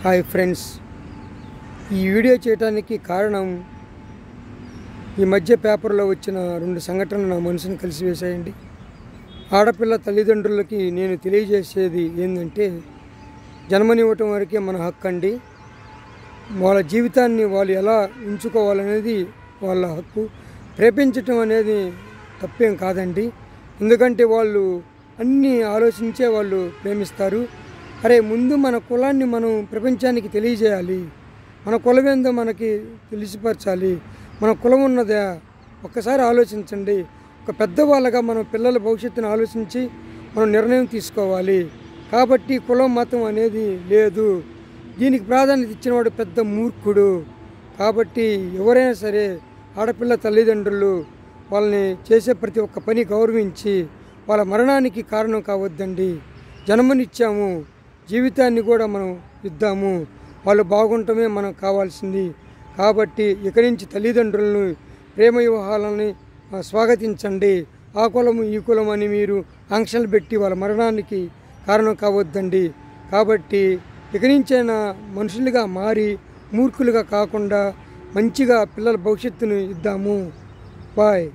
Hi friends, ఈ video చేయడానికి కారణం ఈ మధ్య పేపర్లో వచ్చిన 2 సంఘటనలు నా మనసును కలిసివేశాయండి. ఆడపిల్ల తల్లిదండ్రులకి నేను తెలియజేసేది ఏంటంటే, జన్మనివ్వటం వరకే మన హక్కు అండి. వాళ్ళ జీవితాన్ని వాళ్ళు ఎలా ఉంచుకోవాలనేది వాళ్ళ హక్కు. ప్రేమించటం అనేది తప్పేం కాదండి. ఎందుకంటే వాళ్ళు అన్నీ ఆలోచించే వాళ్ళు ప్రేమిస్తారు. అరే, ముందు మన కులాన్ని మనం ప్రపంచానికి తెలియజేయాలి. మన కులం ఏందో మనకి తెలిసిపరచాలి. మన కులం ఉన్నదా ఒక్కసారి ఆలోచించండి. ఒక పెద్దవాళ్ళగా మనం పిల్లల భవిష్యత్తును ఆలోచించి మనం నిర్ణయం తీసుకోవాలి. కాబట్టి కులం మతం అనేది లేదు. దీనికి ప్రాధాన్యత ఇచ్చినవాడు పెద్ద మూర్ఖుడు. కాబట్టి ఎవరైనా సరే ఆడపిల్ల తల్లిదండ్రులు వాళ్ళని చేసే ప్రతి ఒక్క పని గౌరవించి వాళ్ళ మరణానికి కారణం కావద్దండి. జన్మనిచ్చాము, జీవితాన్ని కూడా మనం ఇద్దాము. వాళ్ళు బాగుండటమే మనకు కావాల్సింది. కాబట్టి ఇక నుంచి తల్లిదండ్రులను ప్రేమ వివాహాలని స్వాగతించండి. ఆ కులము ఈ కులం అని మీరు ఆంక్షలు పెట్టి వాళ్ళ మరణానికి కారణం కావద్దండి. కాబట్టి ఇక నుంచైనా మనుషులుగా మారి మూర్ఖులుగా కాకుండా మంచిగా పిల్లల భవిష్యత్తును ఇద్దాము. బాయ్.